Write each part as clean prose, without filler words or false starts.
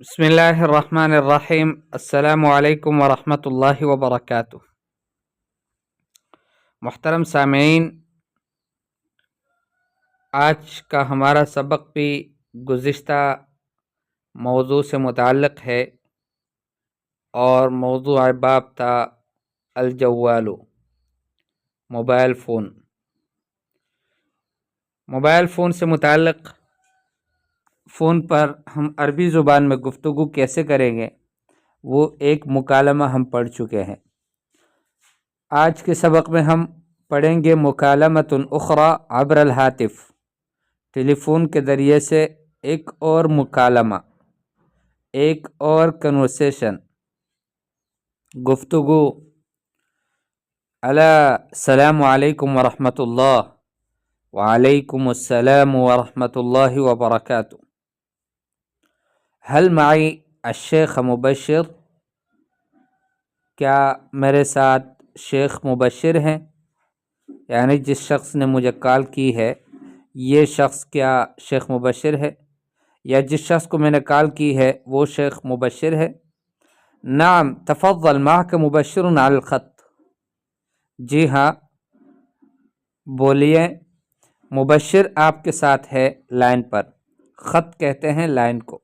بسم اللہ الرحمن الرحیم۔ السلام علیکم ورحمۃ اللہ وبرکاتہ۔ محترم سامعین، آج کا ہمارا سبق بھی گزشتہ موضوع سے متعلق ہے اور موضوع باب تھا الجوال، موبائل فون۔ موبائل فون سے متعلق فون پر ہم عربی زبان میں گفتگو کیسے کریں گے وہ ایک مکالمہ ہم پڑھ چکے ہیں۔ آج کے سبق میں ہم پڑھیں گے مکالمۃ اخری عبر الہاتف، ٹیلی فون کے ذریعے سے ایک اور مکالمہ، ایک اور کنورسیشن، گفتگو۔ السلام علیکم ورحمۃ اللہ۔ وعلیکم السلام ورحمۃ اللہ وبرکاتہ۔ حل معی الشیخ مبشر، کیا میرے ساتھ شیخ مبشر ہیں؟ یعنی جس شخص نے مجھے کال کی ہے یہ شخص کیا شیخ مبشر ہے، یا جس شخص کو میں نے کال کی ہے وہ شیخ مبشر ہے؟ نعم تفضل، معک مبشر علی الخط۔ جی ہاں بولیے، مبشر آپ کے ساتھ ہے لائن پر۔ خط کہتے ہیں لائن کو۔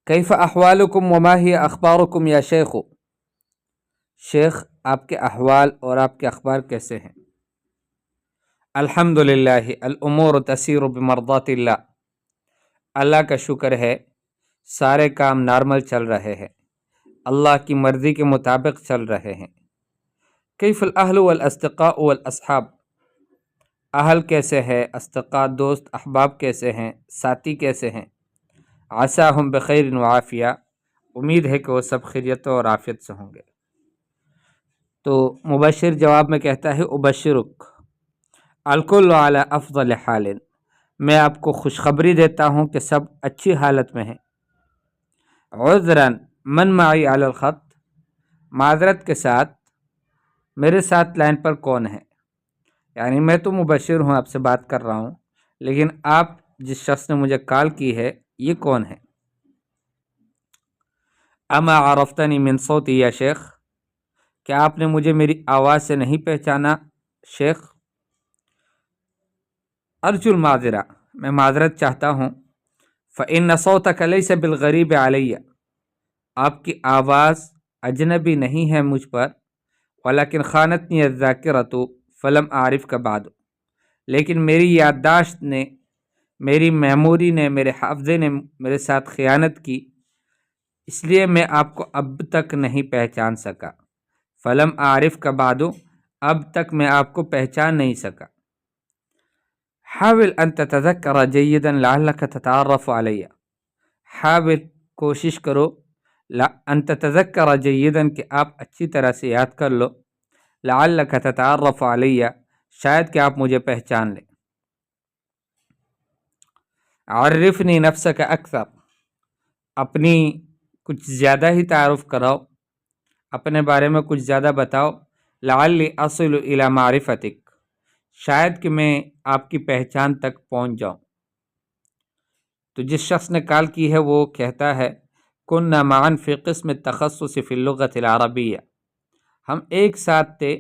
کیف احوالکم وما ہی اخبارکم یا شیخ؟ شیخ آپ کے احوال اور آپ کے اخبار کیسے ہیں؟ الحمدللہ الامور تسیر بمرضات اللہ، اللہ کا شکر ہے سارے کام نارمل چل رہے ہیں، اللہ کی مرضی کے مطابق چل رہے ہیں۔ کیف الاہل والاصدقاء والاصحاب، اہل کیسے ہے، اصدقاء دوست احباب کیسے ہیں، ساتھی کیسے ہیں؟ عساہم بخیر وعافیہ، امید ہے کہ وہ سب خیریت اور عافیت سے ہوں گے۔ تو مبشر جواب میں کہتا ہے ابشرک الکل علی افضل حال، میں آپ کو خوشخبری دیتا ہوں کہ سب اچھی حالت میں ہیں۔ عذرا من معی علی الخط، معذرت کے ساتھ میرے ساتھ لائن پر کون ہے؟ یعنی میں تو مبشر ہوں، آپ سے بات کر رہا ہوں، لیکن آپ جس شخص نے مجھے کال کی ہے یہ کون ہے؟ اما عرفتنی من صوتی یا شیخ، کیا آپ نے مجھے میری آواز سے نہیں پہچانا شیخ؟ ارجو المعذرہ، میں معذرت چاہتا ہوں۔ فإن صوتک لیس بالغریب علی، آپ کی آواز اجنبی نہیں ہے مجھ پر، ولکن خانتنی الذاکرۃ فلم اعرفک بعد، لیکن میری یادداشت نے، میری میموری نے، میرے حافظے نے میرے ساتھ خیانت کی، اس لیے میں آپ کو اب تک نہیں پہچان سکا۔ فلم اعرفک بعد، اب تک میں آپ کو پہچان نہیں سکا۔ حاول ان تتذکر جیدا لعلک تتعرف علی، حاول کوشش کرو، ان تتذکر جیدا کہ آپ اچھی طرح سے یاد کر لو، لعلک تتعرف علی شاید کہ آپ مجھے پہچان لیں۔ عرفنی نفسک اکثر، اپنی کچھ زیادہ ہی تعارف کراؤ، اپنے بارے میں کچھ زیادہ بتاؤ۔ لعلی اصل الی معرفتک، شاید کہ میں آپ کی پہچان تک پہنچ جاؤں۔ تو جس شخص نے کال کی ہے وہ کہتا ہے کننا معا فی قسم التخصص فی اللغۃ العربیہ، ہم ایک ساتھ تھے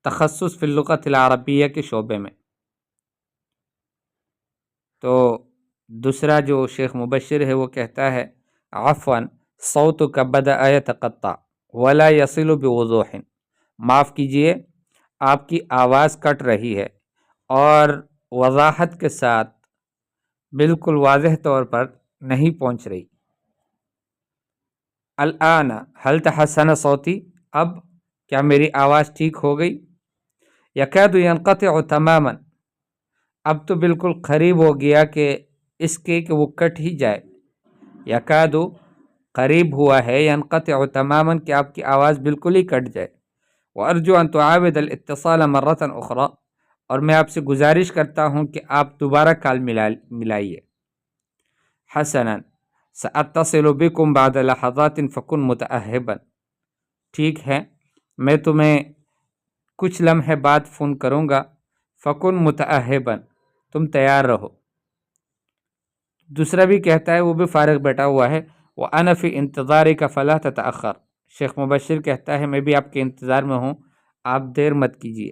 تخصص فی اللغۃ العربیہ کے شعبے میں۔ تو دوسرا جو شیخ مبشر ہے وہ کہتا ہے عفوا صوتک بدأ یتقطع ولا یصل بوضوح، معاف کیجئے آپ کی آواز کٹ رہی ہے اور وضاحت کے ساتھ بالکل واضح طور پر نہیں پہنچ رہی۔ الآن هل تحسن صوتی، اب کیا میری آواز ٹھیک ہو گئی؟ یکاد ینقطع تماما، اب تو بالکل قریب ہو گیا کہ اس کے کہ وہ کٹ ہی جائے۔ یکاد قریب ہوا ہے، ینقطع تماما کہ آپ کی آواز بالکل ہی کٹ جائے۔ وارجو ان تعاود الاتصال مرۃ اخری، اور میں آپ سے گزارش کرتا ہوں کہ آپ دوبارہ کال ملائیے۔ حسنا ساتصل بکم بعد لحظات فکن متأہبا، ٹھیک ہے میں تمہیں کچھ لمحے بعد فون کروں گا، فکن متأہبا، تم تیار رہو۔ دوسرا بھی کہتا ہے، وہ بھی فارغ بیٹھا ہوا ہے، وَأَنَا فِي انتظارِكَ فَلَا تَتَأَخَّرْ، شیخ مبشر کہتا ہے میں بھی آپ کے انتظار میں ہوں، آپ دیر مت کیجیے۔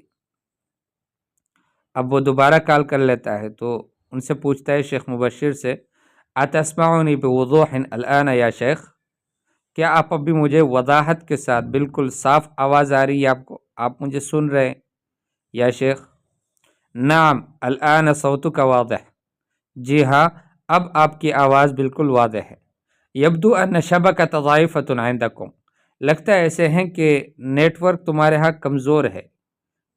اب وہ دوبارہ کال کر لیتا ہے تو ان سے پوچھتا ہے شیخ مبشر سے، أَتَسْمَعُنِي بِوُضُوحٍ الْآنَ یا شیخ، کیا آپ اب بھی مجھے وضاحت کے ساتھ بالکل صاف آواز آ رہی ہے آپ کو، آپ مجھے سن رہے ہیں یا شیخ؟ نعم الآن صوتک واضح، جی ہاں اب آپ کی آواز بالکل واضح ہے۔ یبدو ان شبکۃ ضعیفۃ عندکم، لگتا ہے ایسے ہیں کہ نیٹ ورک تمہارے ہاں کمزور ہے،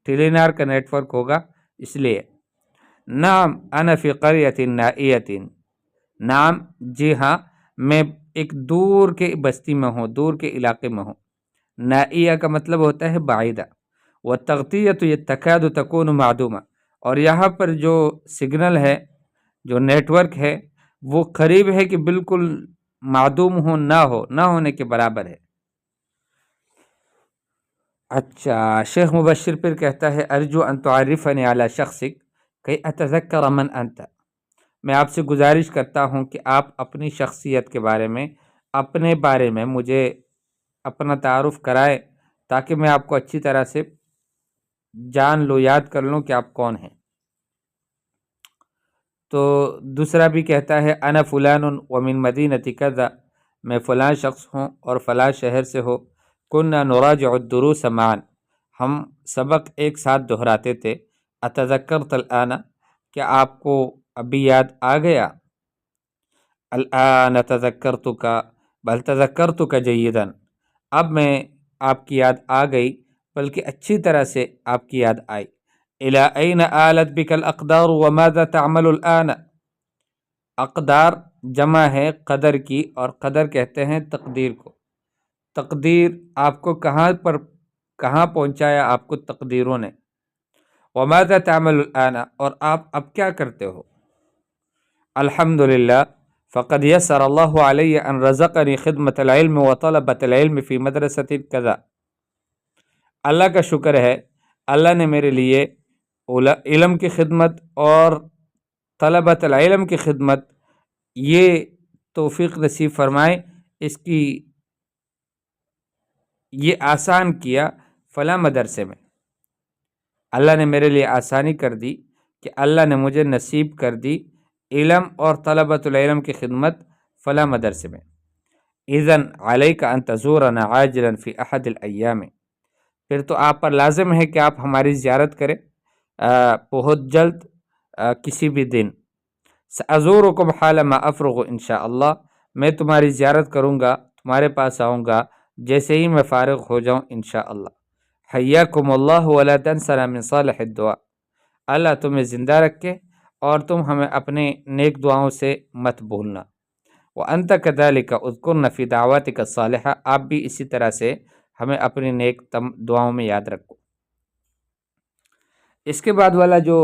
ٹیلی نار کا نیٹ ورک ہوگا اس لیے۔ نعم انا فی قریۃ نائیۃ، نعم جی ہاں میں ایک دور کے بستی میں ہوں، دور کے علاقے میں ہوں۔ نائیہ کا مطلب ہوتا ہے بعیدہ، والتغطیۃ تکاد تکون معدومہ، اور یہاں پر جو سگنل ہے، جو نیٹ ورک ہے، وہ قریب ہے کہ بالکل معدوم ہو، نہ ہونے کے برابر ہے۔ اچھا، شیخ مبشر پھر کہتا ہے، ارجو ان تعرفنی علی شخصک کہ اتذکر من انت، میں آپ سے گزارش کرتا ہوں کہ آپ اپنی شخصیت کے بارے میں، اپنے بارے میں مجھے اپنا تعارف کرائے تاکہ میں آپ کو اچھی طرح سے جان لوں، یاد کر لوں کہ آپ کون ہیں۔ تو دوسرا بھی کہتا ہے، انا فلان ومن مدینۃ کذا، میں فلاں شخص ہوں اور فلاں شہر سے ہو، كنا نراجع الدروس معا، ہم سبق ایک ساتھ دہراتے تھے، اتذکرت الآن، کیا آپ کو ابھی یاد آ گیا؟ الآن تذکرتک بل تذکرتک جیدا، اب میں آپ کی یاد آ گئی بلکہ اچھی طرح سے آپ کی یاد آئی۔ الی این آلت بک الاقدار وماذا تعمل الآن، اقدار جمع ہے قدر کی، اور قدر کہتے ہیں تقدیر کو، تقدیر آپ کو کہاں پہنچایا آپ کو تقدیروں نے۔ وماذا تعمل الآن، اور آپ اب کیا کرتے ہو؟ الحمدللہ فقد یسر اللہ علی ان رزقنی خدمت العلم وطلبۃ العلم فی مدرسۃ کذا، اللہ کا شکر ہے اللہ نے میرے لیے علم کی خدمت اور طلبۃ العلم کی خدمت یہ توفیق نصیب فرمائے، اس کی یہ آسان کیا فلاں مدرسے میں، اللہ نے میرے لیے آسانی کر دی کہ اللہ نے مجھے نصیب کر دی علم اور طلبۃ العلم کی خدمت فلاں مدرسے میں۔ اذن علیک ان تزورنا عاجلا فی احد الایام، پھر تو آپ پر لازم ہے کہ آپ ہماری زیارت کریں بہت جلد، کسی بھی دن۔ سأزورکم حال ما افرغ انشاءاللہ، میں تمہاری زیارت کروں گا، تمہارے پاس آؤں گا جیسے ہی میں فارغ ہو جاؤں انشاءاللہ۔ حیاکم اللہ ولا تنسنا من صالح الدعاء، اللہ تمہیں زندہ رکھے اور تم ہمیں اپنے نیک دعاؤں سے مت بھولنا۔ وانت کذالک اذکرنا فی دعواتک الصالحہ، آپ بھی اسی طرح سے ہمیں اپنی نیک دعاؤں میں یاد رکھو۔ اس کے بعد والا جو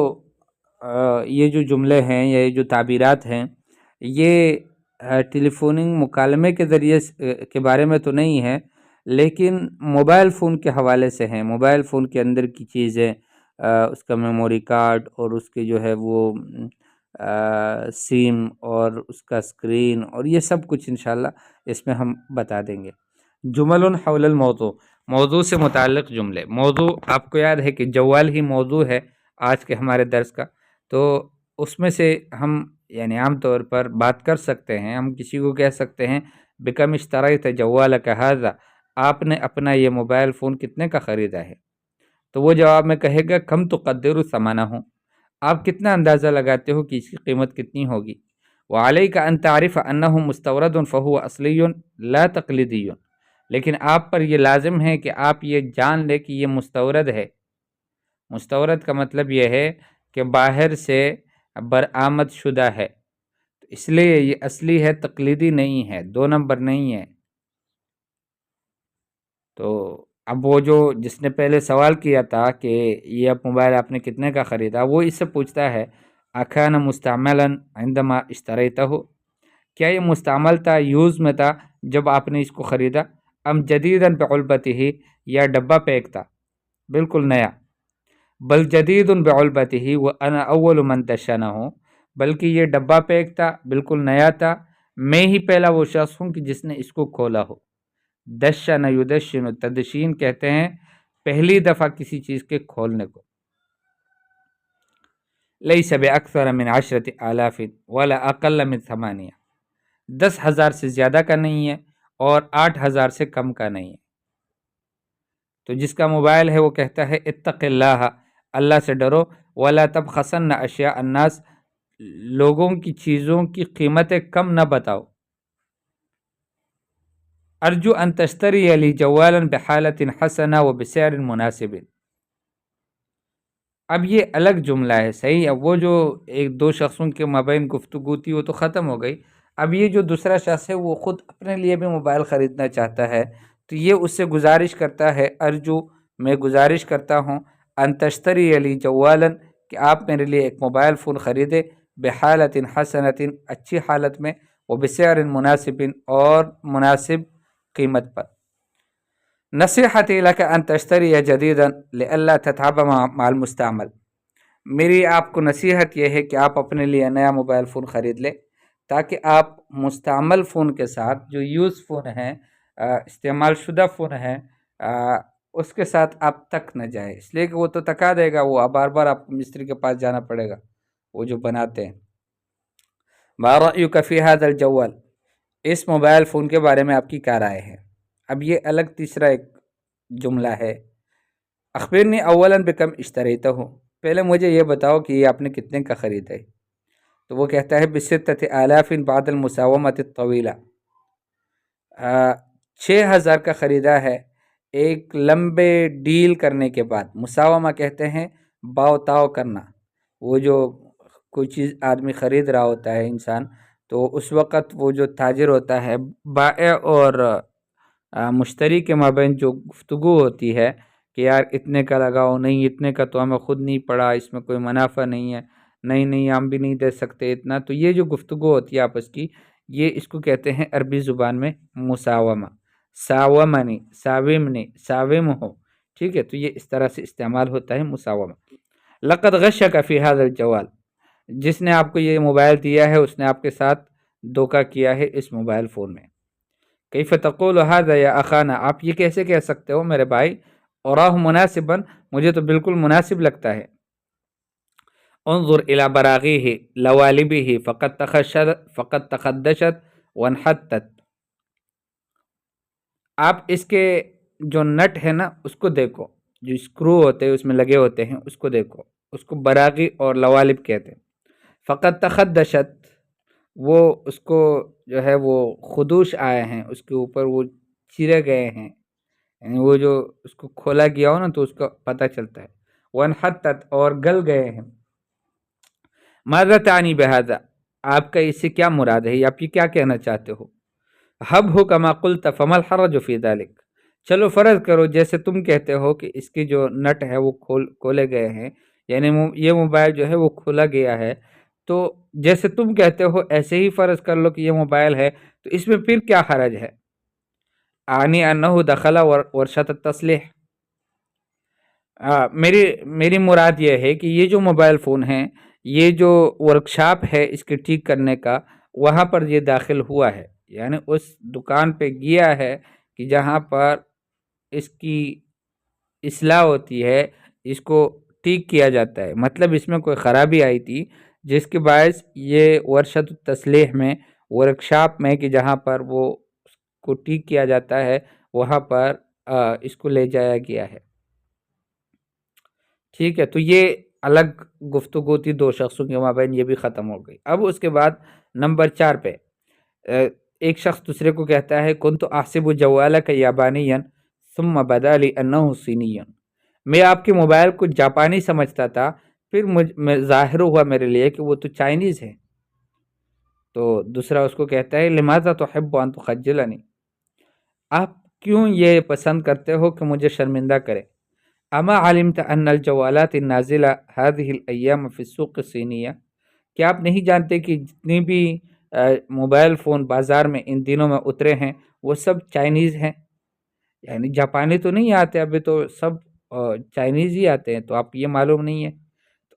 یہ جو جملے ہیں، یہ جو تعبیرات ہیں، یہ ٹیلی فوننگ مکالمے کے ذریعے کے بارے میں تو نہیں ہے، لیکن موبائل فون کے حوالے سے ہیں۔ موبائل فون کے اندر کی چیزیں، اس کا میموری کارڈ اور اس کے جو ہے وہ سیم اور اس کا اسکرین اور یہ سب کچھ انشاءاللہ اس میں ہم بتا دیں گے۔ جمل حول الموضوع، موضوع سے متعلق جملے۔ موضوع آپ کو یاد ہے کہ جوال ہی موضوع ہے آج کے ہمارے درس کا، تو اس میں سے ہم یعنی عام طور پر بات کر سکتے ہیں، ہم کسی کو کہہ سکتے ہیں بکم اشتریت جوالک ھذا، آپ نے اپنا یہ موبائل فون کتنے کا خریدا ہے؟ تو وہ جواب میں کہے گا کم تقدر ثمنہ، آپ کتنا اندازہ لگاتے ہو کہ اس کی قیمت کتنی ہوگی؟ وعلیک ان تعرف انہ مستورد فہو اصلی لا تقلیدی، لیکن آپ پر یہ لازم ہے کہ آپ یہ جان لیں کہ یہ مستورد ہے۔ مستورد کا مطلب یہ ہے کہ باہر سے برآمد شدہ ہے، تو اس لیے یہ اصلی ہے، تقلیدی نہیں ہے، 2 نمبر نہیں ہے۔ تو اب وہ جو جس نے پہلے سوال کیا تھا کہ یہ موبائل آپ نے کتنے کا خریدا، وہ اس سے پوچھتا ہے اکان مستعملا عندما اشتریتہ، کیا یہ مستعمل تھا، یوز میں تھا جب آپ نے اس کو خریدا؟ ام جدیدا بعلبتہ، یا ڈبہ پیک تھا بالکل نیا؟ بل جدید بعلبتہ وانا اول من دشنہ، بلکہ یہ ڈبہ پیک تھا، بالکل نیا تھا۔ میں ہی پہلا وہ شخص ہوں کہ جس نے اس کو کھولا ہو۔ دشن یدشن، تدشین کہتے ہیں پہلی دفعہ کسی چیز کے کھولنے کو۔ لیس باکثر من 10,000 ولا اقل من 8، 10,000 سے زیادہ کا نہیں ہے اور 8,000 سے کم کا نہیں ہے۔ تو جس کا موبائل ہے وہ کہتا ہے اتق اللہ، اللہ سے ڈرو، ولا تبخسن اشیاء الناس، لوگوں کی چیزوں کی قیمتیں کم نہ بتاؤ۔ ارجو ان تشتری لی جوالا بحالت حسنہ و بسعر مناسب۔ اب یہ الگ جملہ ہے، صحیح ہے، وہ جو ایک دو شخصوں کے مابین گفتگو تھی وہ تو ختم ہو گئی۔ اب یہ جو دوسرا شخص ہے وہ خود اپنے لیے بھی موبائل خریدنا چاہتا ہے، تو یہ اس سے گزارش کرتا ہے، ارجو، میں گزارش کرتا ہوں، ان تشتری علی جوالا، کہ آپ میرے لیے ایک موبائل فون خریدے، بحالت حسنۃ، اچھی حالت میں، و بسعر مناسب، اور مناسب قیمت پر۔ نصیحتی لک ان تشتری جدیدا لئلا تتعب مع المستعمل، میری آپ کو نصیحت یہ ہے کہ آپ اپنے لیے نیا موبائل فون خرید لیں تاکہ آپ مستعمل فون کے ساتھ، جو یوز فون ہیں، استعمال شدہ فون ہیں، اس کے ساتھ آپ تک نہ جائیں، اس لیے کہ وہ تو تکا دے گا، وہ بار بار آپ کو مستری کے پاس جانا پڑے گا، وہ جو بناتے ہیں۔ ما رأیک فی ھذا الجوال، اس موبائل فون کے بارے میں آپ کی کیا رائے ہے؟ اب یہ الگ تیسرا ایک جملہ ہے، اخبرنی اولا بکم اشتریتہ، پہلے مجھے یہ بتاؤ کہ یہ آپ نے کتنے کا خریدا ہے؟ تو وہ کہتا ہے بستۃ آلاف بعد المساومۃ الطویلہ، 6,000 کا خریدا ہے ایک لمبے ڈیل کرنے کے بعد۔ مساومہ کہتے ہیں باؤ تاؤ کرنا، وہ جو کوئی چیز آدمی خرید رہا ہوتا ہے انسان، تو اس وقت وہ جو تاجر ہوتا ہے، بائع اور مشتری کے مابین جو گفتگو ہوتی ہے کہ یار اتنے کا لگاؤ، نہیں اتنے کا تو ہمیں خود نہیں پڑا، اس میں کوئی منافع نہیں ہے، نہیں ہم بھی نہیں دے سکتے اتنا، تو یہ جو گفتگو ہوتی ہے آپس کی، یہ اس کو کہتے ہیں عربی زبان میں مساومہ۔ ساومنی، ساومنی، ساوم ہو، ٹھیک ہے، تو یہ اس طرح سے استعمال ہوتا ہے مساومہ۔ لقد غشک فی ھذا الجوال، جس نے آپ کو یہ موبائل دیا ہے اس نے آپ کے ساتھ دھوکہ کیا ہے اس موبائل فون میں۔ کیف تقول ھذا یا اخانا، آپ یہ کیسے کہہ سکتے ہو میرے بھائی؟ اراہ مناسبا، مجھے تو بالکل مناسب لگتا ہے۔ انظر الی براغیہ لوالبہ فقد تخدشت وانحطت، آپ اس کے جو نٹ ہے نا اس کو دیکھو، جو اسکرو ہوتے ہیں اس میں لگے ہوتے ہیں اس کو دیکھو، اس کو براغی اور لوالب کہتے ہیں۔ فقد تخدشت، وہ اس کو جو ہے وہ خدوش آئے ہیں، اس کے اوپر وہ چرے گئے ہیں، یعنی وہ جو اس کو کھولا گیا ہو نا تو اس کا پتہ چلتا ہے۔ وانحطت، اور گل گئے ہیں۔ ماذا تعنی بہذا، آپ کا اس سے کیا مراد ہے، آپ یہ کیا کہنا چاہتے ہو؟ حب ہو کما قلت فما الحرج فی ذلک، چلو فرض کرو جیسے تم کہتے ہو کہ اس کی جو نٹ ہے وہ کھولے گئے ہیں، یعنی یہ موبائل جو ہے وہ کھولا گیا ہے، تو جیسے تم کہتے ہو ایسے ہی فرض کر لو کہ یہ موبائل ہے، تو اس میں پھر کیا حرج ہے؟ آنی انہ دخل ورشۃ التصلیح، میری مراد یہ ہے کہ یہ جو موبائل فون ہیں، یہ جو ورکشاپ ہے اس کے ٹھیک کرنے کا، وہاں پر یہ داخل ہوا ہے، یعنی اس دکان پہ گیا ہے کہ جہاں پر اس کی اصلاح ہوتی ہے، اس کو ٹھیک کیا جاتا ہے، مطلب اس میں کوئی خرابی آئی تھی جس کے باعث یہ ورشۃ التصلیح میں، ورکشاپ میں، کہ جہاں پر وہ اس کو ٹھیک کیا جاتا ہے، وہاں پر اس کو لے جایا گیا ہے، ٹھیک ہے۔ تو یہ الگ گفتگو تھی دو شخصوں کے مابین، یہ بھی ختم ہو گئی۔ اب اس کے بعد نمبر 4 پہ ایک شخص دوسرے کو کہتا ہے کنت احسب جوالک یابانیا ثم بدا لی انہ صینی، میں آپ کے موبائل کو جاپانی سمجھتا تھا، پھر ظاہر ہوا میرے لیے کہ وہ تو چائنیز ہے۔ تو دوسرا اس کو کہتا ہے لماذا تحب ان تخجلنی، آپ کیوں یہ پسند کرتے ہو کہ مجھے شرمندہ کرے؟ اما علمت ان الجوالات النازلہ هذه الايام في السوق الصینیہ، کیا آپ نہیں جانتے کہ جتنی بھی موبائل فون بازار میں ان دنوں میں اترے ہیں وہ سب چائنیز ہیں، یعنی جاپانی تو نہیں آتے، ابھی تو سب چائنیز ہی آتے ہیں، تو آپ یہ معلوم نہیں ہے؟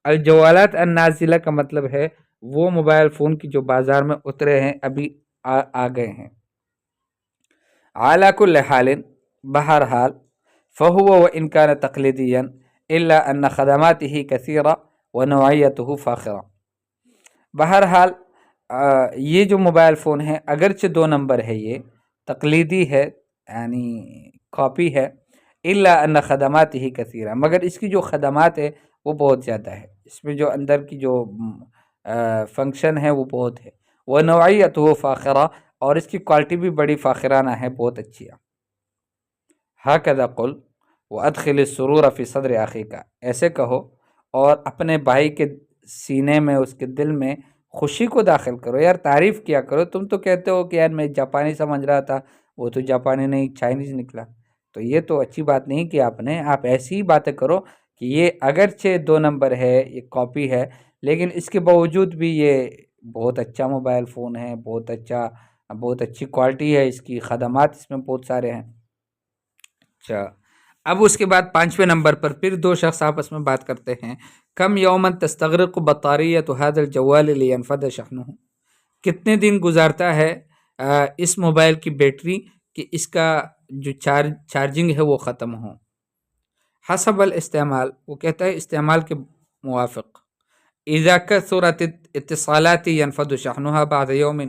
الجوالات النازلہ کا مطلب ہے وہ موبائل فون کی جو بازار میں اترے ہیں ابھی آ گئے ہیں. اعلیٰ کل حال، بہرحال، فہو وإن كان تقليديا إلا أن خدماته كثيرة ونوعيته فاخرة. بہرحال یہ جو موبائل فون ہے اگرچہ 2 نمبر ہے، یہ تقلیدی ہے یعنی کاپی ہے، الا ان خدماته كثيرة، مگر اس کی جو خدمات ہے وہ بہت زیادہ ہے، اس میں جو اندر کی جو فنکشن ہے وہ بہت ہے. ونوعیته فاخرہ، اور اس کی کوالٹی بھی بڑی فاخرانہ ہے، بہت اچھی ہے. ہکذا قل وادخل السرور فی صدر اخیک، ایسے کہو اور اپنے بھائی کے سینے میں، اس کے دل میں خوشی کو داخل کرو. یار تعریف کیا کرو. تم تو کہتے ہو کہ یار میں جاپانی سمجھ رہا تھا، وہ تو جاپانی نہیں چائنیز نکلا. تو یہ تو اچھی بات نہیں کہ آپ ایسی ہی باتیں کرو کہ یہ اگرچہ 2 نمبر ہے، یہ کاپی ہے، لیکن اس کے باوجود بھی یہ بہت اچھا موبائل فون ہے، بہت اچھی کوالٹی ہے، اس کی خدمات اس میں بہت سارے ہیں. اچھا، اب اس کے بعد 5ویں نمبر پر پھر 2 شخص آپس میں بات کرتے ہیں. کم یومن تستغرق بطاریۃ هذا الجوال لینفد شحنہ، کتنے دن گزارتا ہے اس موبائل کی بیٹری کہ اس کا جو چارجنگ ہے وہ ختم ہو. حسب الاستعمال، وہ کہتا ہے استعمال کے موافق. اذا کثرت اتصالات ینفد شحنها بعد یوم،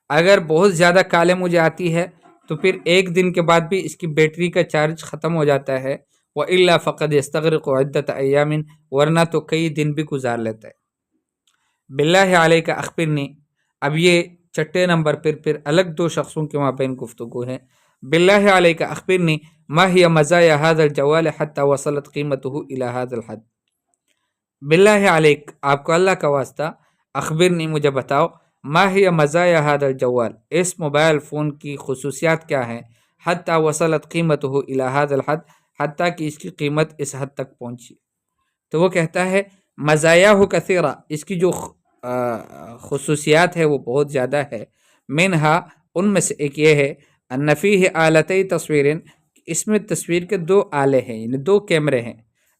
اگر بہت زیادہ کالیں مجھے آتی ہے تو پھر 1 دن کے بعد بھی اس کی بیٹری کا چارج ختم ہو جاتا ہے. وَإِلَّا فَقَدْ يَسْتَغْرِقُ عِدَّةَ أَيَّامٍ، ورنہ تو کئی دن بھی گزار لیتا ہے. باللہ علیک اخبرنی، اب یہ 6 نمبر پھر الگ 2 شخصوں کے مابین گفتگو ہے. باللہ علیک اخبرنی ما هي مزایا هذا الجوال حتى وصلت قیمته الى هذا الحد. باللہ علیک، آپ کو اللہ کا واسطہ، اخبرنی مجھے بتاؤ، ما هي مزایا هذا الجوال، اس موبائل فون کی خصوصیات کیا ہیں، حتی وصلت قیمته الى هذا الحد، حتیٰ کہ اس کی قیمت اس حد تک پہنچی. تو وہ کہتا ہے مزایا ہو کثیرہ، اس کی جو خصوصیات ہے وہ بہت زیادہ ہے. منہا، ان میں سے ایک یہ ہے، ان فیہ آلتی تصویر، اس میں تصویر کے 2 آلے ہیں، یعنی 2 کیمرے ہیں.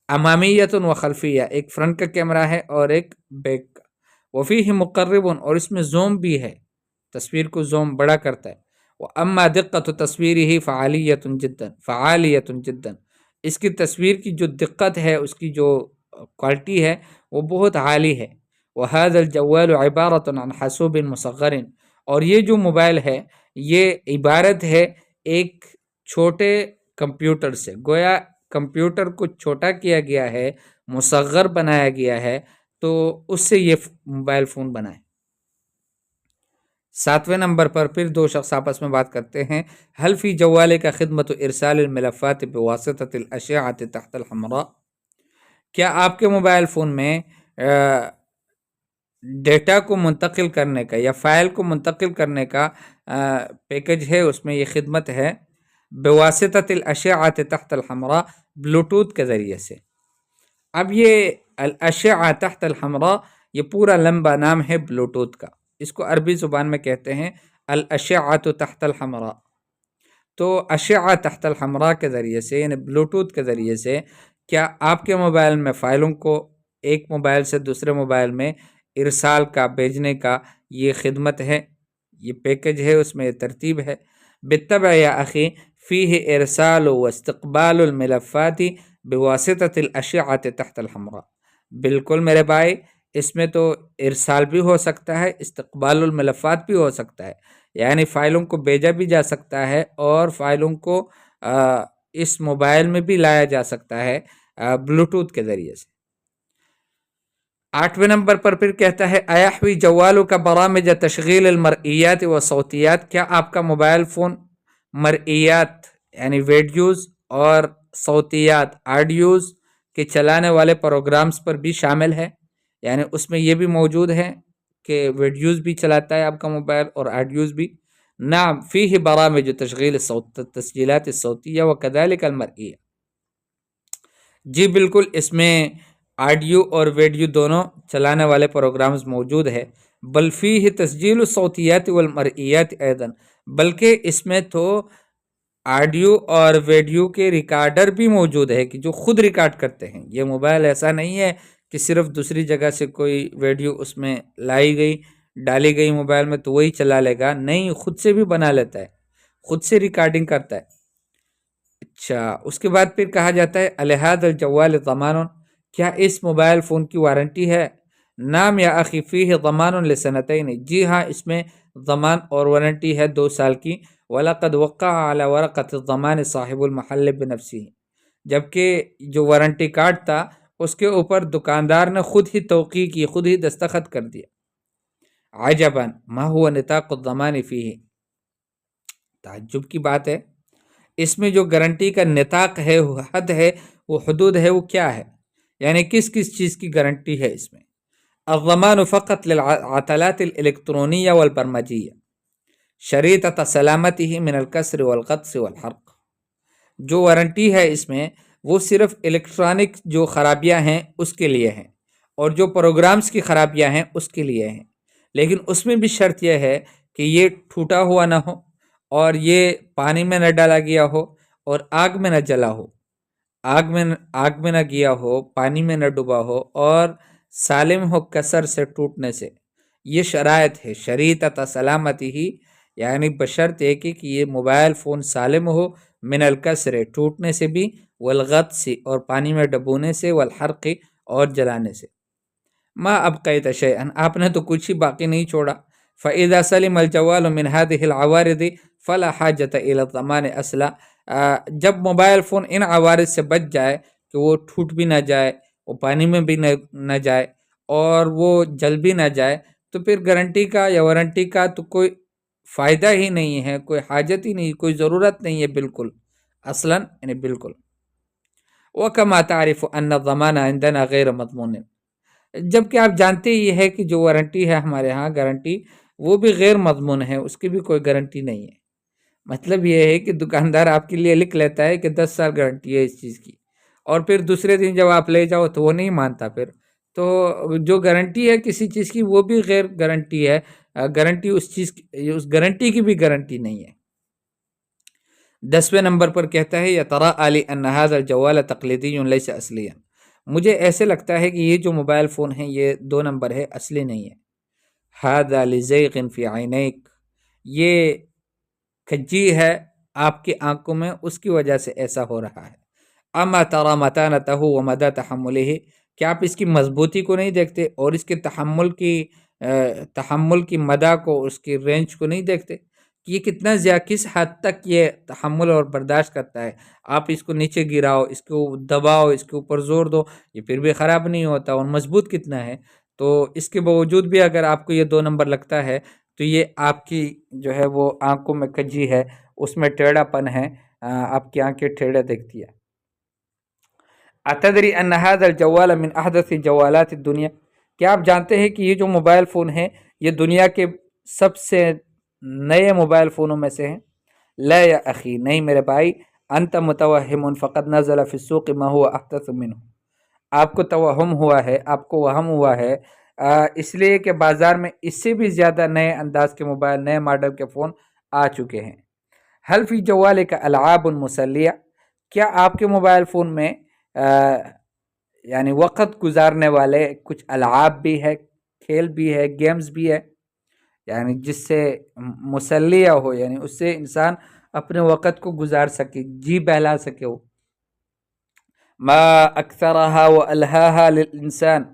امامیت و خلفیہ، ایک فرنٹ کا کیمرہ ہے اور ایک بیک کا. وفیہ مقرب، اور اس میں زوم بھی ہے، تصویر کو زوم بڑا کرتا ہے. واما دقت تصویرہ فعالیت جدا، اس کی تصویر کی جو دقت ہے، اس کی جو کوالٹی ہے وہ بہت عالی ہے. وهذا الجوال عبارة عن حاسوب مصغر، اور یہ جو موبائل ہے یہ عبارت ہے ایک چھوٹے کمپیوٹر سے، گویا کمپیوٹر کو چھوٹا کیا گیا ہے، مصغر بنایا گیا ہے، تو اس سے یہ موبائل فون بنا ہے. 7ویں نمبر پر پھر 2 شخص آپس میں بات کرتے ہیں. حل فی جوالے کا خدمت ارسال الملفات بواسطۃ الاشعۃ تحت الحمراء، کیا آپ کے موبائل فون میں ڈیٹا کو منتقل کرنے کا یا فائل کو منتقل کرنے کا پیکج ہے، اس میں یہ خدمت ہے. بواسطۃ الاشعۃ تحت الحمراء، بلوٹوتھ کے ذریعے سے. اب یہ الاشعہ تحت الحمراء یہ پورا لمبا نام ہے بلوٹوتھ کا، اس کو عربی زبان میں کہتے ہیں الاشعۃ تحت الحمراء. تو اشعہ تحت الحمراء کے ذریعے سے، یعنی بلوٹوتھ کے ذریعے سے، کیا آپ کے موبائل میں فائلوں کو ایک موبائل سے دوسرے موبائل میں ارسال کا، بھیجنے کا یہ خدمت ہے، یہ پیکج ہے، اس میں یہ ترتیب ہے. بالطبع یا اخی فیہ ارسال و استقبال الملفات بواسطۃ الاشعۃ تحت الحمراء، بالکل میرے بھائی، اس میں تو ارسال بھی ہو سکتا ہے، استقبال الملفات بھی ہو سکتا ہے، یعنی فائلوں کو بھیجا بھی جا سکتا ہے اور فائلوں کو اس موبائل میں بھی لایا جا سکتا ہے بلوٹوتھ کے ذریعے سے. 8ویں نمبر پر پھر کہتا ہے ایحوی جوالو کا برامج تشغیل المرئیات و صوتیات، کیا آپ کا موبائل فون مرئیات یعنی ویڈیوز اور صوتیات آڈیوز کے چلانے والے پروگرامز پر بھی شامل ہے، یعنی اس میں یہ بھی موجود ہے کہ ویڈیوز بھی چلاتا ہے آپ کا موبائل اور آڈیوز بھی. نعم فیہ برامج تشغیل تسجیلات الصوتیہ وکذالک المرئیہ، جی بالکل، اس میں آڈیو اور ویڈیو دونوں چلانے والے پروگرامز موجود ہے. بل فیہ تسجیل الصوتیات والمرئیات ایضا، بلکہ اس میں تو آڈیو اور ویڈیو کے ریکارڈر بھی موجود ہے کہ جو خود ریکارڈ کرتے ہیں. یہ موبائل ایسا نہیں ہے کہ صرف دوسری جگہ سے کوئی ویڈیو اس میں لائی گئی ڈالی گئی موبائل میں تو وہی چلا لے گا، نہیں، خود سے بھی بنا لیتا ہے، خود سے ریکارڈنگ کرتا ہے۔ اچھا، اس کے بعد پھر کہا جاتا ہے الہاد الجوال ضمان، کیا اس موبائل فون کی وارنٹی ہے؟ نام یا اخی فیہ ضمان لسنتین، جی ہاں، اس میں ضمان اور وارنٹی ہے 2 سال کی۔ وَلَقَدْ وَقَّعَ عَلَى وَرَقَةِ الضَّمَانِ صَاحِبُ الْمَحَلِّ بِنَفْسِهِ، جبکہ جو وارنٹی کارڈ تھا اس کے اوپر دکاندار نے خود ہی توقیع کی، خود ہی دستخط کر دیا۔ عجباً ما هو نطاق الضمان فیہ، تعجب کی بات ہے، اس میں جو گارنٹی کا نطاق ہے، حد ہے، وہ حدود ہے، وہ کیا ہے؟ یعنی کس کس چیز کی گارنٹی ہے اس میں؟ الضمان فقط للعطلات الالکترونیہ والبرمجیہ شریطۃ سلامتہ من الکسر والغطس والحرق، جو وارنٹی ہے اس میں وہ صرف الیکٹرانک جو خرابیاں ہیں اس کے لیے ہیں، اور جو پروگرامز کی خرابیاں ہیں اس کے لیے ہیں، لیکن اس میں بھی شرط یہ ہے کہ یہ ٹوٹا ہوا نہ ہو، اور یہ پانی میں نہ ڈالا گیا ہو، اور آگ میں نہ جلا ہو، آگ میں نہ گیا ہو، پانی میں نہ ڈوبا ہو، اور سالم ہو کسر سے، ٹوٹنے سے۔ یہ شرائط ہے شریطۃ سلامتی ہی، یعنی بشرط ہے کہ یہ موبائل فون سالم ہو، من الکسر، ٹوٹنے سے بھی، والغطس، اور پانی میں ڈبونے سے، والحرق، اور جلانے سے۔ ما ابقیت شیئا، آپ نے تو کچھ ہی باقی نہیں چھوڑا۔ فاذا سلم الجوال من هذه العوارض فلا حاجت الى الضمان اصلا، جب موبائل فون ان عوارض سے بچ جائے کہ وہ ٹوٹ بھی نہ جائے، وہ پانی میں بھی نہ جائے، اور وہ جل بھی نہ جائے، تو پھر گارنٹی کا یا وارنٹی کا تو کوئی فائدہ ہی نہیں ہے، کوئی حاجت ہی نہیں، کوئی ضرورت نہیں ہے، بالکل اصلا، یعنی بالکل۔ وَكَمَا تَعْرِفُ أَنَّ الضَّمَانَ عِنْدَنَا غَيْرَ مَضْمُونٍ، جبکہ آپ جانتے ہی ہے کہ جو وارنٹی ہے ہمارے ہاں، گارنٹی، وہ بھی غیر مضمون ہے، اس کی بھی کوئی گارنٹی نہیں ہے۔ مطلب یہ ہے کہ دکاندار آپ کے لیے لکھ لیتا ہے کہ 10 سال گارنٹی ہے اس چیز کی، اور پھر دوسرے دن جب آپ لے جاؤ تو وہ نہیں مانتا پھر، تو جو گارنٹی ہے کسی چیز کی وہ بھی غیر گارنٹی ہے، گارنٹی اس چیز کی، اس گارنٹی کی بھی گارنٹی نہیں ہے۔ 10ویں نمبر پر کہتا ہے یتراء لی ان ھذا الجوال تقلیدی لیس اصلیا، مجھے ایسے لگتا ہے کہ یہ جو موبائل فون ہے یہ 2 نمبر ہے، اصلی نہیں ہے۔ ھذا لزیغ فی عینیک، یہ کھجی ہے آپ کی آنکھوں میں، اس کی وجہ سے ایسا ہو رہا ہے۔ اما تری متانتہ ومدى تحملہ، کیا آپ اس کی مضبوطی کو نہیں دیکھتے اور اس کے تحمل کی مدہ کو، اس کی رینج کو نہیں دیکھتے کہ یہ کتنا کس حد تک یہ تحمل اور برداشت کرتا ہے؟ آپ اس کو نیچے گراؤ، اس کو دباؤ، اس کے اوپر زور دو، یہ پھر بھی خراب نہیں ہوتا، اور مضبوط کتنا ہے۔ تو اس کے باوجود بھی اگر آپ کو یہ 2 نمبر لگتا ہے تو یہ آپ کی جو ہے وہ آنکھوں میں کجی ہے، اس میں ٹیڑھا پن ہے، آپ کی آنکھیں ٹیڑھا دیکھتی ہے۔ اتدری ان ھذا الجوال من احدث جوالات الدنیا، کیا آپ جانتے ہیں کہ یہ جو موبائل فون ہے یہ دنیا کے سب سے نئے موبائل فونوں میں سے ہیں؟ لا یا اخی، نہیں میرے بھائی، انت متوہم فقد نزل فی السوق ما هو احدث منه، آپ کو توہم ہوا ہے، آپ کو وہم ہوا ہے، اس لیے کہ بازار میں اس سے بھی زیادہ نئے انداز کے موبائل، نئے ماڈل کے فون آ چکے ہیں۔ حل فی جوالک العاب مسلیہ، کیا آپ کے موبائل فون میں یعنی وقت گزارنے والے کچھ العاب بھی ہے، کھیل بھی ہے، گیمز بھی ہے، یعنی جس سے مسلیہ ہو، یعنی اس سے انسان اپنے وقت کو گزار سکے، جی بہلا سکے وہ۔ ما اکثرها والہاها للانسان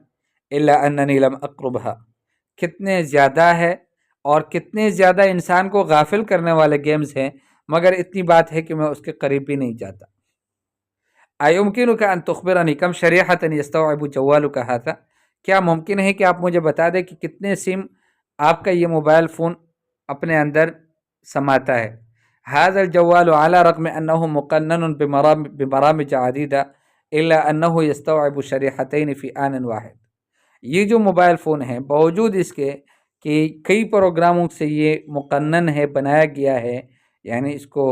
الا اننی لم اقربها، کتنے زیادہ ہے اور کتنے زیادہ انسان کو غافل کرنے والے گیمز ہیں، مگر اتنی بات ہے کہ میں اس کے قریب بھی نہیں جاتا۔ ایمکنک ان تخبرنی کم شریحۃ یستوعب جوالک ھذا، کیا ممکن ہے کہ آپ مجھے بتا دیں کہ کتنے سم آپ کا یہ موبائل فون اپنے اندر سماتا ہے؟ ھذا الجوال علی رغم انہ مقنن ببرامج عدیدہ الا انہ یستوعب شریحتین فی آن واحد، یہ جو موبائل فون ہے باوجود اس کے کہ کئی پروگراموں سے یہ مقنن ہے، بنایا گیا ہے، یعنی اس کو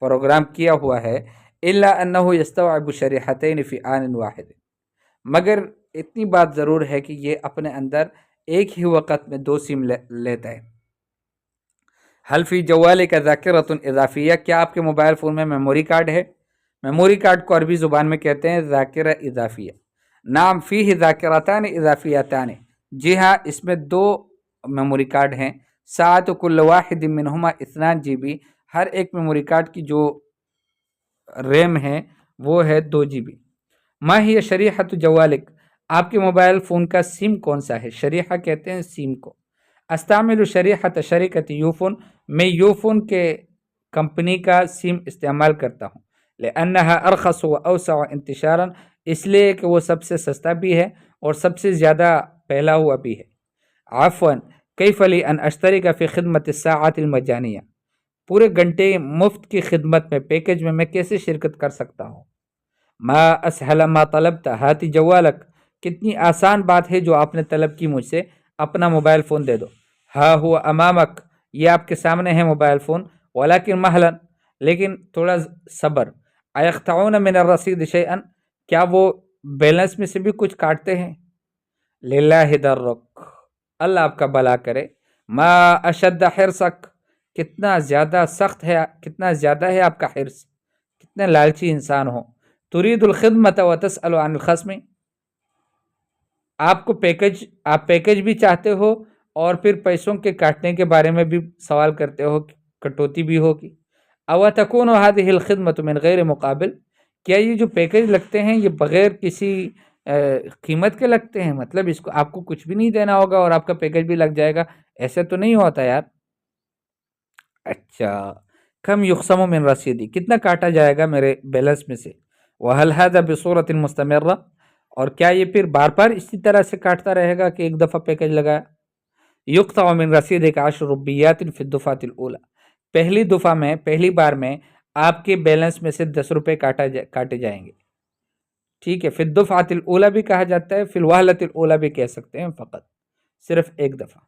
پروگرام کیا ہوا ہے، الا انہ یستوعب شریحتین فی آن واحد، مگر اتنی بات ضرور ہے کہ یہ اپنے اندر ایک ہی وقت میں 2 سم لیتا ہے۔ حل فی جوالک ذاکرۃ اضافیہ، کیا آپ کے موبائل فون میں میموری کارڈ ہے؟ میموری کارڈ کو عربی زبان میں کہتے ہیں ذاکرہ اضافیہ۔ نام فیہ ذاکرتان اضافیتان، جی ہاں اس میں دو میموری کارڈ ہیں، ساعت کل واحد منہما 2 GB، ہر ایک میموری کارڈ کی جو ریم ہے وہ ہے 2 GB۔ ما ہی شریحۃ جوالک، آپ کے موبائل فون کا سم کون سا ہے؟ شریحہ کہتے ہیں سم کو۔ استعمل شریحۃ شرکت یوفون، میں یوفون کے کمپنی کا سم استعمال کرتا ہوں، لأنها ارخص و اوسع انتشارا، اس لیے کہ وہ سب سے سستا بھی ہے اور سب سے زیادہ پھیلا ہوا بھی ہے۔ عفوا کیف لی ان اشترک فی خدمت الساعات المجانیہ، پورے گھنٹے مفت کی خدمت میں پیکج میں کیسے شرکت کر سکتا ہوں؟ ما اسہل ما طلبت ہاتی جوالک، کتنی آسان بات ہے جو آپ نے طلب کی مجھ سے، اپنا موبائل فون دے دو۔ ہا ہوا امامک، یہ آپ کے سامنے ہے موبائل فون، ولیکن مہلا، لیکن تھوڑا صبر۔ ایقطعون من الرصید شیئا، کیا وہ بیلنس میں سے بھی کچھ کاٹتے ہیں؟ للہ درک، اللہ آپ کا بھلا کرے۔ ما اشد حرصک، کتنا زیادہ سخت ہے، کتنا زیادہ ہے آپ کا حرص، کتنے لالچی انسان ہو۔ ترید الخدمت و تسأل عن الخصم، آپ پیکج بھی چاہتے ہو اور پھر پیسوں کے کاٹنے کے بارے میں بھی سوال کرتے ہو، کٹوتی بھی ہوگی۔ او تکون هذه الخدمت من غیر مقابل، کیا یہ جو پیکج لگتے ہیں یہ بغیر کسی قیمت کے لگتے ہیں؟ مطلب اس کو آپ کو کچھ بھی نہیں دینا ہوگا اور آپ کا پیکج بھی لگ جائے گا، ایسے تو نہیں ہوتا یار۔ اچھا، کم یقسم من رسیدی، کتنا کاٹا جائے گا میرے بیلنس میں سے؟ وهل هذا بصورت مستمرہ، اور کیا یہ پھر بار بار اسی طرح سے کاٹتا رہے گا کہ ایک دفعہ پیکج لگایا؟ یقطع من رسیدک 10 روپیات فی الدفعۃ الاولی، پہلی بار میں آپ کے بیلنس میں سے 10 روپے کاٹے جائیں گے، ٹھیک ہے۔ فی الدفعۃ الاولی بھی کہا جاتا ہے، فی الوہلۃ الاولی بھی کہہ سکتے ہیں، فقط صرف ایک دفعہ۔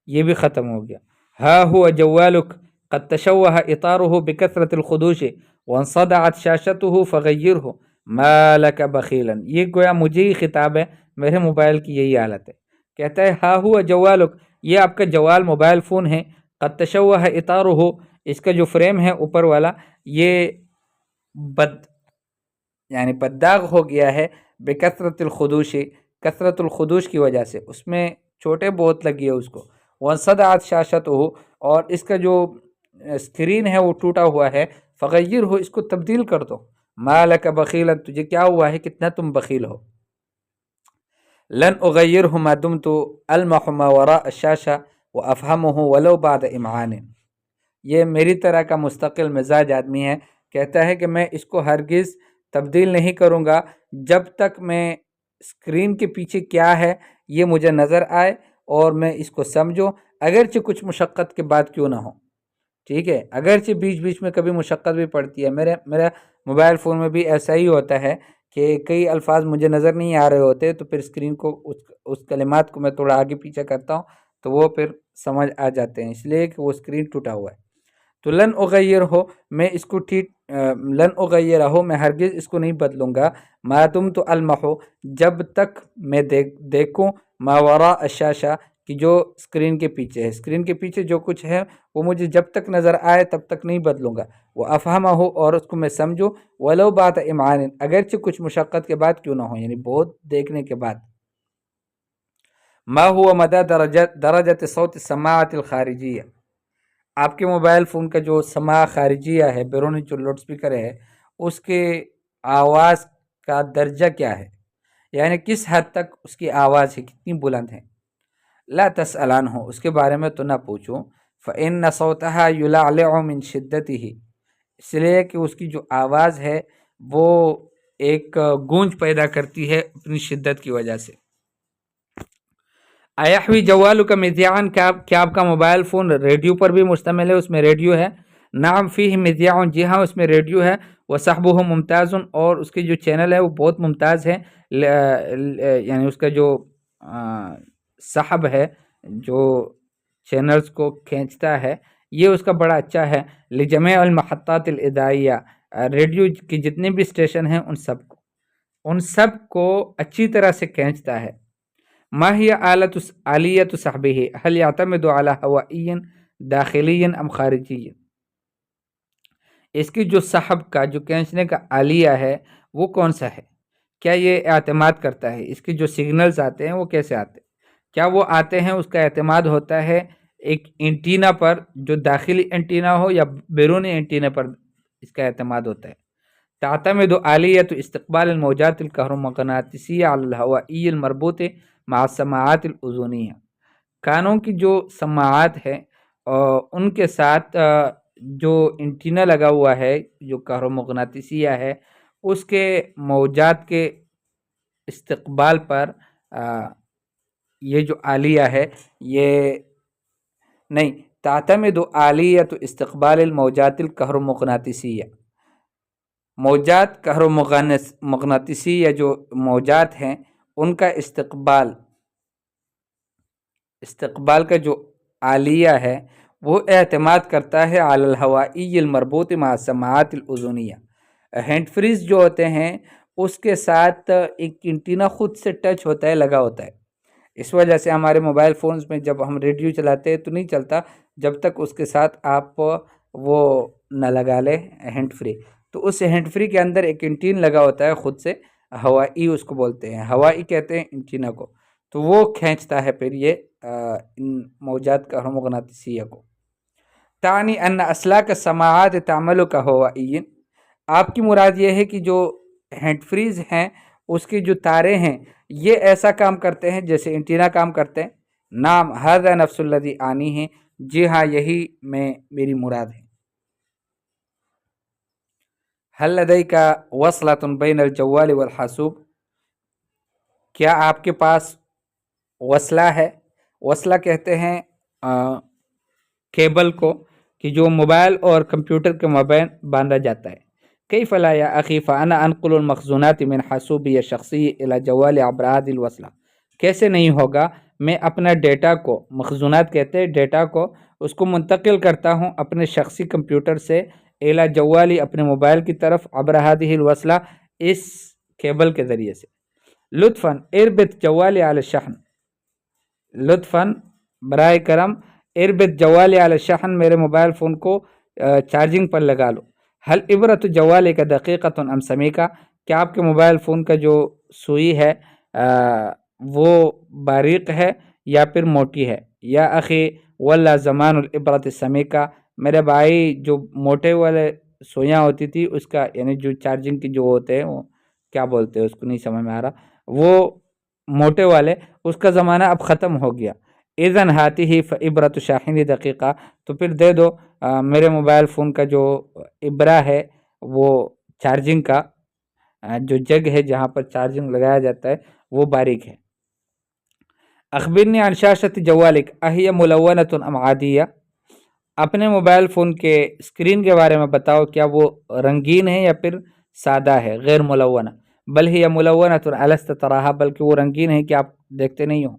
یہ بھی ختم ہو گیا۔ ہا ہوا جوالک قد تشوہ اطارہ بکثرت الخدوش وانصدعت شاشتہ فغیرہ ما لک بخیلا، یہ گویا مجھے ہی خطاب ہے، میرے موبائل کی یہی حالت ہے۔ کہتا ہے ہا ہوا جوالک، یہ آپ کا جوال موبائل فون ہے، قد تشوہ اطارہ، اس کا جو فریم ہے اوپر والا یہ یعنی بدداغ ہو گیا ہے، بکثرت الخدوش، کثرت الخدوش کی وجہ سے، اس میں چھوٹے بہت لگی ہے اس کو۔ وانصدعت شاشتہ، اور اس کا جو اسکرین ہے وہ ٹوٹا ہوا ہے، فغیر ہو، اس کو تبدیل کر دو۔ ما لک بخیلا، تجھے کیا ہوا ہے، کتنا تم بخیل ہو۔ لن اغیرہ ما دمت المح ما وراء الشاشہ وافہمہ ولو بعد امعان، یہ میری طرح کا مستقل مزاج آدمی ہے، کہتا ہے کہ میں اس کو ہرگز تبدیل نہیں کروں گا جب تک میں اسکرین کے پیچھے کیا ہے یہ مجھے نظر آئے اور میں اس کو سمجھوں، اگرچہ کچھ مشقت کے بعد کیوں نہ ہو، ٹھیک ہے۔ اگرچہ بیچ بیچ میں کبھی مشقت بھی پڑتی ہے، میرا موبائل فون میں بھی ایسا ہی ہوتا ہے کہ کئی الفاظ مجھے نظر نہیں آ رہے ہوتے تو پھر اسکرین کو اس کلمات کو میں تھوڑا آگے پیچھے کرتا ہوں تو وہ پھر سمجھ آ جاتے ہیں، اس لیے کہ وہ اسکرین ٹوٹا ہوا ہے۔ تو لن اغیر ہو، میں اس کو لن اغیر ہو، میں ہرگز اس کو نہیں بدلوں گا، ما تم تو المحو، جب تک میں دیکھوں، ما وراء الشاشہ، کہ جو اسکرین کے پیچھے ہے، اسکرین کے پیچھے جو کچھ ہے وہ مجھے جب تک نظر آئے تب تک نہیں بدلوں گا۔ وہ افہمہ ہو، اور اس کو میں سمجھوں، ولو بعد امعان، اگرچہ کچھ مشقت کے بعد کیوں نہ ہو، یعنی بہت دیکھنے کے بعد۔ ما ہوا مدى درجت صوت السماعت الخارجیہ، آپ کے موبائل فون کا جو سماع خارجیہ ہے، بیرونی جو لاؤڈ اسپیکر ہے، اس کے آواز کا درجہ کیا ہے، یعنی کس حد تک اس کی آواز ہے، کتنی بلند ہے۔ لا تسأل عنہ، اس کے بارے میں تو نہ پوچھو۔ فإن صوتها يلعلع من شدته، اس لیے کہ اس کی جو آواز ہے وہ ایک گونج پیدا کرتی ہے اپنی شدت کی وجہ سے۔ ایحوی جوالک مذیعاً، کیا آپ کا موبائل فون ریڈیو پر بھی مشتمل ہے، اس میں ریڈیو ہے؟ نعم فیہ مذیع، جی ہاں اس میں ریڈیو ہے۔ وصحبہ ممتاز، اور اس کے جو چینل ہے وہ بہت ممتاز ہے، یعنی اس کا جو صحب ہے، جو چینلز کو کھینچتا ہے، یہ اس کا بڑا اچھا ہے۔ لجمیع المحطات الادائیہ، ریڈیو کے جتنے بھی اسٹیشن ہیں ان سب کو اچھی طرح سے کھینچتا ہے۔ ما ہی آلیت صحبہ، هل يعتمد على ہوائي داخلی ام خارجی، اس کی جو سحب کا، جو کھینچنے کا آلیہ ہے وہ کون سا ہے، کیا یہ اعتماد کرتا ہے؟ اس کے جو سگنلز آتے ہیں وہ کیسے آتے ہیں؟ کیا وہ آتے ہیں اس کا اعتماد ہوتا ہے ایک اینٹینا پر جو داخلی اینٹینا ہو، یا بیرونی اینٹینا پر اس کا اعتماد ہوتا ہے؟ تعتمد آلیت استقبال الموجات الکہرومغناطیسیہ علی الہوائی المربوط مع السماعات الاذنیہ، کانوں کی جو سماعات ہے ان کے ساتھ جو اینٹینا لگا ہوا ہے جو کہرومغناطیسیہ ہے، اس کے موجات کے استقبال پر یہ جو آلیہ ہے، یہ نہیں، تعتمد آلیت استقبال الموجات الکہرومغناطیسیہ، موجات کہرومغناطیسیہ جو موجات ہیں ان کا استقبال کا جو آلیہ ہے وہ اعتماد کرتا ہے علی الہوائی المربوط مع السماعات الاذنیہ، ہینڈ فریز جو ہوتے ہیں اس کے ساتھ ایک اینٹینا خود سے ٹچ ہوتا ہے، لگا ہوتا ہے۔ اس وجہ سے ہمارے موبائل فونز میں جب ہم ریڈیو چلاتے ہیں تو نہیں چلتا جب تک اس کے ساتھ آپ وہ نہ لگا لیں ہینڈ فری، تو اس ہینڈ فری کے اندر ایک اینٹین لگا ہوتا ہے خود سے، ہوائی اس کو بولتے ہیں، ہوائی کہتے ہیں اینٹینا کو، تو وہ کھینچتا ہے پھر یہ ان موجات کہرومغناطیسیہ کو۔ تعنی ان اسلاک السماعات تعمل کہوائی، آپ کی مراد یہ ہے کہ جو ہینڈ فریز ہیں اس کی جو تارے ہیں یہ ایسا کام کرتے ہیں جیسے اینٹینا کام کرتے ہیں؟ نعم ھذا نفس الذی آنی ہے، جی ہاں یہی میری مراد ہے۔ حل لدیک وصلۃ بین الجوال والحاسوب، کیا آپ کے پاس وصلہ ہے؟ وصلہ کہتے ہیں کیبل کو کہ جو موبائل اور کمپیوٹر کے مابین باندھا جاتا ہے۔ کیف لا یا اخی فانا انقل المخزونات من حاسوبی شخصی الی جوال عبر هذه الوصلہ، کیسے نہیں ہوگا، میں اپنا ڈیٹا کو، مخزونات کہتے ہیں ڈیٹا کو، اس کو منتقل کرتا ہوں اپنے شخصی کمپیوٹر سے الی جوالی، اپنے موبائل کی طرف، عبر هذه الوصلہ، اس کیبل کے ذریعے سے۔ لطفاً اربط جوالی علی الشحن، لطفاً برائے کرم اربط جوالی علی الشحن، میرے موبائل فون کو چارجنگ پر لگا لو۔ حل عبرت جوالے کا دقیقۃ ام سمیکا، کیا آپ کے موبائل فون کا جو سوئی ہے وہ باریک ہے یا پھر موٹی ہے؟ یا اخی واللہ زمان العبرت سمیکا، میرے بھائی جو موٹے والے سوئیاں ہوتی تھی اس کا، یعنی جو چارجنگ کی جو ہوتے ہیں وہ کیا بولتے ہیں اس کو نہیں سمجھ میں آ رہا، وہ موٹے والے، اس کا زمانہ اب ختم ہو گیا۔ اذن ہاتی ہی فعبرت شاحن دقیقہ، تو پھر دے دو میرے موبائل فون کا جو ابرہ ہے، وہ چارجنگ کا جو جگ ہے جہاں پر چارجنگ لگایا جاتا ہے وہ باریک ہے۔ اخبرنی عن شاشت جوالک اہی ملونۃ ام عادیہ، اپنے موبائل فون کے اسکرین کے بارے میں بتاؤ، کیا وہ رنگین ہے یا پھر سادہ ہے، غیر ملونہ؟ بل ہی ملونۃ الست تراہا، بلکہ وہ رنگین ہے کہ آپ دیکھتے نہیں ہو۔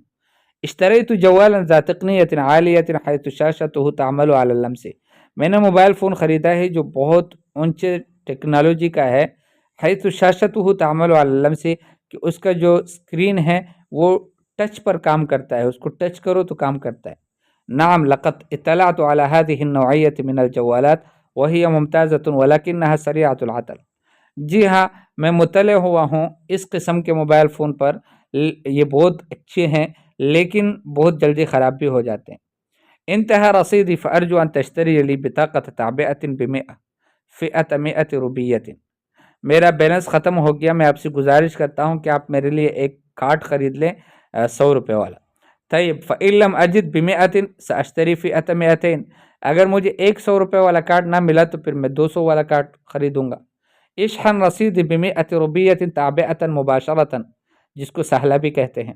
اشتریت جوالا ذات تقنیۃ عالیۃ حیث شاشتہ تعمل علی اللمس، میں نے موبائل فون خریدا ہے جو بہت اونچے ٹیکنالوجی کا ہے، حیث شاشتہ تعمل علی اللمس، کہ اس کا جو اسکرین ہے وہ ٹچ پر کام کرتا ہے، اس کو ٹچ کرو تو کام کرتا ہے۔ نعم لقد اطلعت على هذه النوعية من الجوالات وهي ممتازة ولكنها سريعة العطل، جی ہاں میں مطلع ہوا ہوں اس قسم کے موبائل فون پر، یہ بہت اچھے ہیں لیکن بہت جلدی خراب بھی ہو جاتے ہیں۔ انتہا رصیدی فارجو ان تشتری لی بطاقۃ تعبئۃ ب100 فئۃ 100 روپیۃ، میرا بیلنس ختم ہو گیا، میں آپ سے گزارش کرتا ہوں کہ آپ میرے لیے ایک کارڈ خرید لیں 100 روپے والا۔ طیب فإن لم اجد ب100 سأشتری فئۃ 200، اگر مجھے 100 روپے والا کارڈ نہ ملا تو پھر میں 200 والا کارڈ خریدوں گا۔ اشحن رصیدی ب100 روپیۃ تعبئۃ مباشرۃ، جس کو سہلہ بھی کہتے ہیں،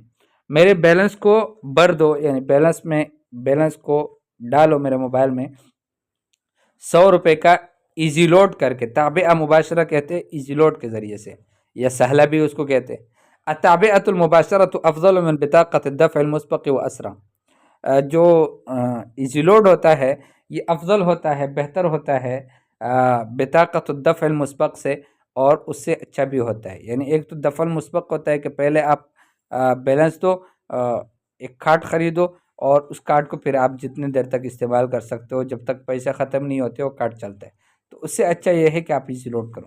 میرے بیلنس کو بھر دو، یعنی بیلنس کو ڈالو میرے موبائل میں 100 روپے کا ایزی لوڈ کر کے، تابعہ مباشرہ کہتے ہیں ایزی لوڈ کے ذریعے سے، یا سہلہ بھی اس کو کہتے ہیں۔ التابعۃ المباشرۃ افضل من بطاقۃ الدفع المسبق واسرع، جو ایزی لوڈ ہوتا ہے یہ افضل ہوتا ہے، بہتر ہوتا ہے بطاقۃ الدفع المسبق سے، اور اس سے اچھا بھی ہوتا ہے۔ یعنی ایک تو دفع المسبق ہوتا ہے کہ پہلے آپ بیلنس دو، ایک کارڈ خریدو، اور اس کارڈ کو پھر آپ جتنے دیر تک استعمال کر سکتے ہو، جب تک پیسے ختم نہیں ہوتے وہ کارڈ چلتا ہے، تو اس سے اچھا یہ ہے کہ آپ ایزی لوڈ کرو۔